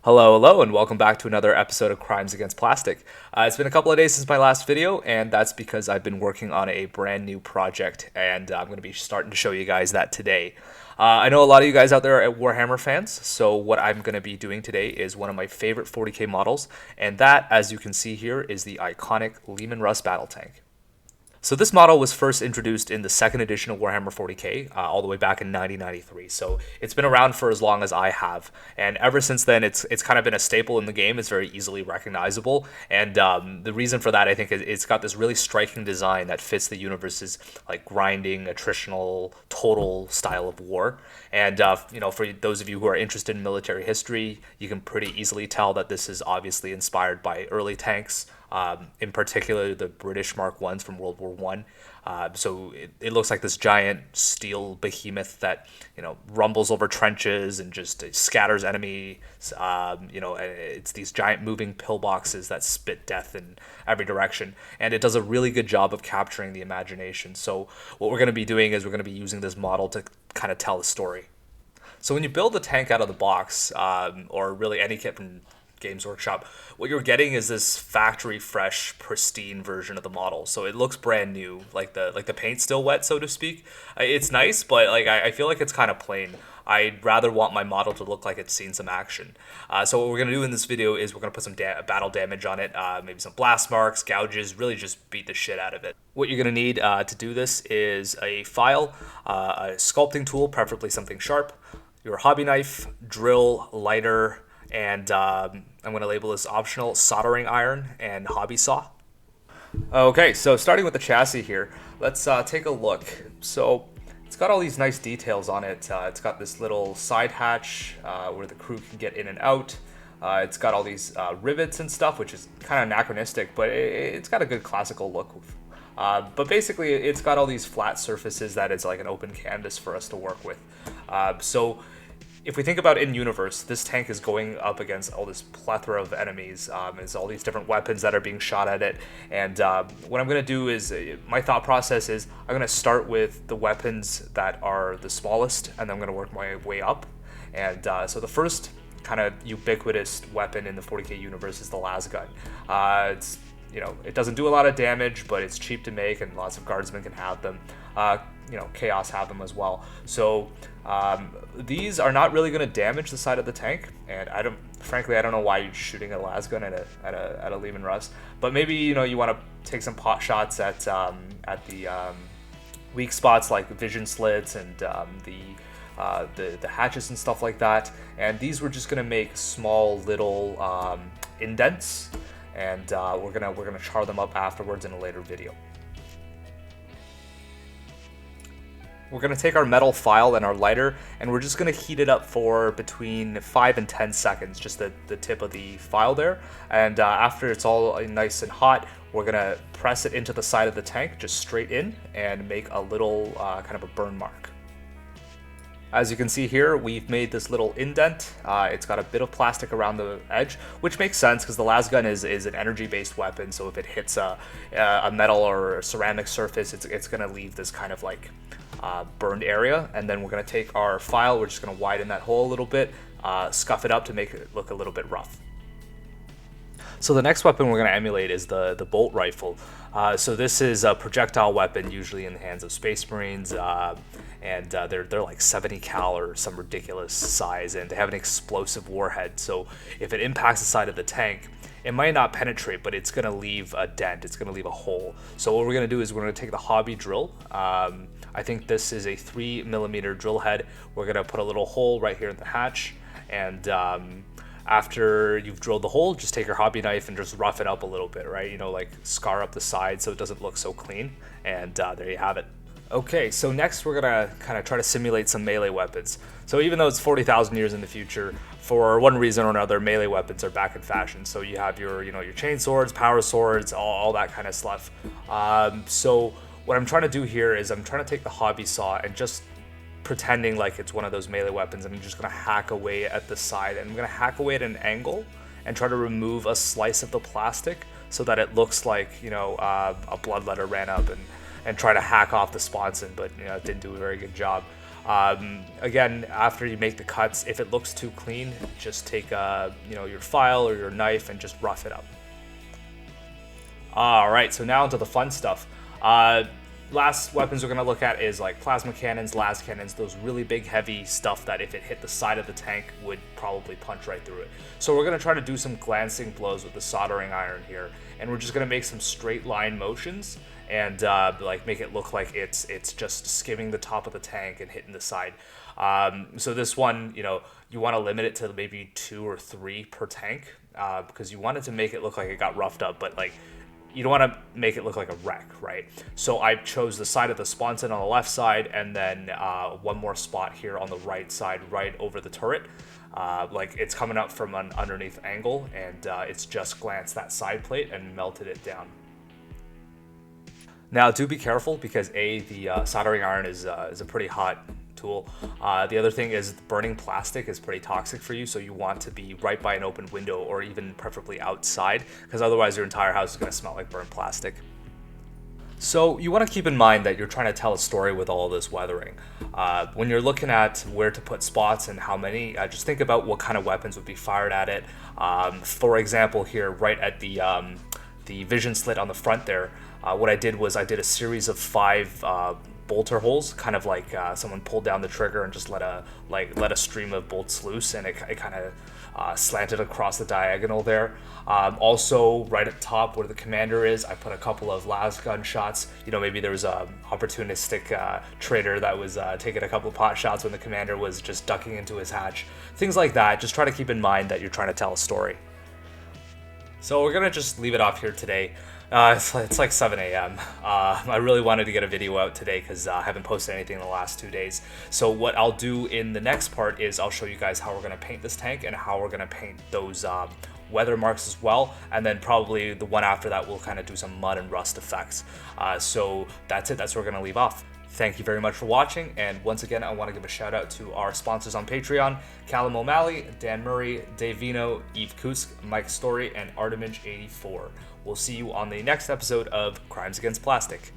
Hello, and welcome back to another episode of Crimes Against Plastic. It's been a couple of days since my last video, and that's because I've been working on a brand new project, and I'm going to be starting to show you guys that today. I know a lot of you guys out there are Warhammer fans, so what I'm going to be doing today is one of my favorite 40k models, and that, as you can see here, is the iconic Leman Russ battle tank. So this model was first introduced in the second edition of Warhammer 40k, all the way back in 1993. So it's been around for as long as I have, and ever since then, it's kind of been a staple in the game. It's very easily recognizable, and the reason for that, I think, is it's got this really striking design that fits the universe's like grinding, attritional, total style of war. And for those of you who are interested in military history, you can pretty easily tell that this is obviously inspired by early tanks. In particular, the British Mark I's from World War One. So it looks like this giant steel behemoth that rumbles over trenches and just scatters enemies. It's these giant moving pillboxes that spit death in every direction, and it does a really good job of capturing the imagination. So what we're going to be doing is we're going to be using this model to kind of tell the story. So when you build a tank out of the box, or really any kit from Games Workshop, what you're getting is this factory fresh, pristine version of the model. So it looks brand new, like the paint's still wet, so to speak. It's nice, but I feel like it's kind of plain. I'd rather want my model to look like it's seen some action. So what we're going to do in this video is we're going to put some battle damage on it, maybe some blast marks, gouges, really just beat the shit out of it. What you're going to need to do this is a file, a sculpting tool, preferably something sharp, your hobby knife, drill, lighter, and I'm going to label this optional, soldering iron and hobby saw. Okay, so starting with the chassis here, let's take a look. So it's got all these nice details on it. It's got this little side hatch where the crew can get in and out. It's got all these rivets and stuff, which is kind of anachronistic, but it's got a good classical look. But basically, it's got all these flat surfaces that is like an open canvas for us to work with. So if we think about in-universe, this tank is going up against all this plethora of enemies. There's all these different weapons that are being shot at it. And what I'm going to do is, my thought process is, I'm going to start with the weapons that are the smallest, and then I'm going to work my way up. And so the first kind of ubiquitous weapon in the 40k universe is the las gun. It doesn't do a lot of damage, but it's cheap to make, and lots of guardsmen can have them. Chaos have them as well. So these are not really going to damage the side of the tank, and frankly, I don't know why you're shooting a las gun at a Leman Russ. But maybe you want to take some pot shots at the weak spots like vision slits and the hatches and stuff like that. And these we're just going to make small little indents, and we're gonna char them up afterwards in a later video. We're going to take our metal file and our lighter, and we're just going to heat it up for between 5 and 10 seconds, just the tip of the file there. And after it's all nice and hot, we're going to press it into the side of the tank, just straight in, and make a little kind of a burn mark. As you can see here, we've made this little indent. It's got a bit of plastic around the edge, which makes sense because the las gun is an energy-based weapon, so if it hits a metal or a ceramic surface, it's going to leave this kind of like burned area. And then we're going to take our file, we're just going to widen that hole a little bit, scuff it up to make it look a little bit rough. So the next weapon we're going to emulate is the bolt rifle. So this is a projectile weapon, usually in the hands of Space Marines, and they're like 70 cal or some ridiculous size, and they have an explosive warhead. So if it impacts the side of the tank, it might not penetrate, but it's going to leave a dent. It's going to leave a hole. So what we're going to do is we're going to take the hobby drill. I think this is a 3mm drill head. We're going to put a little hole right here in the hatch, and after you've drilled the hole, just take your hobby knife and just rough it up a little bit, right? Like scar up the side so it doesn't look so clean. And there you have it. Okay, so next we're gonna kind of try to simulate some melee weapons. So even though it's 40,000 years in the future, for one reason or another, melee weapons are back in fashion. So you have your chain swords, power swords, all that kind of stuff. So what I'm trying to do here is I'm trying to take the hobby saw and just pretending like it's one of those melee weapons, and I'm just going to hack away at the side, and I'm going to hack away at an angle and try to remove a slice of the plastic so that it looks like a bloodletter ran up and try to hack off the sponson, but it didn't do a very good job. Again, after you make the cuts, if it looks too clean, just take your file or your knife and just rough it up. Alright, so now into the fun stuff. Last weapons we're going to look at is like plasma cannons, las cannons, those really big heavy stuff that if it hit the side of the tank would probably punch right through it. So we're going to try to do some glancing blows with the soldering iron here, and we're just going to make some straight line motions and like make it look like it's just skimming the top of the tank and hitting the side. So this one, you want to limit it to maybe 2 or 3 per tank because you want it to make it look like it got roughed up, but like you don't want to make it look like a wreck, right? So I chose the side of the sponson on the left side, and then one more spot here on the right side, right over the turret. Like it's coming up from an underneath angle, and it's just glanced that side plate and melted it down. Now do be careful because the soldering iron is a pretty hot tool. The other thing is burning plastic is pretty toxic for you, so you want to be right by an open window or even preferably outside, because otherwise your entire house is going to smell like burnt plastic. So you want to keep in mind that you're trying to tell a story with all of this weathering. When you're looking at where to put spots and how many, just think about what kind of weapons would be fired at it. For example, here right at the vision slit on the front there, what I did was I did a series of 5 bolter holes, kind of like someone pulled down the trigger and just let a stream of bolts loose, and it kind of slanted across the diagonal there. Also, right at the top where the commander is, I put a couple of las gun shots. Maybe there was a opportunistic trader that was taking a couple of pot shots when the commander was just ducking into his hatch. Things like that. Just try to keep in mind that you're trying to tell a story. So we're gonna just leave it off here today. It's like 7 a.m. I really wanted to get a video out today because I haven't posted anything in the last 2 days. So what I'll do in the next part is I'll show you guys how we're going to paint this tank and how we're going to paint those weather marks as well. And then probably the one after that we'll kind of do some mud and rust effects. So that's it. That's where we're going to leave off. Thank you very much for watching, and once again I want to give a shout out to our sponsors on Patreon: Callum O'Malley, Dan Murray, Dave Vino, Eve Kusk, Mike Story, and Artemage84. We'll see you on the next episode of Crimes Against Plastic.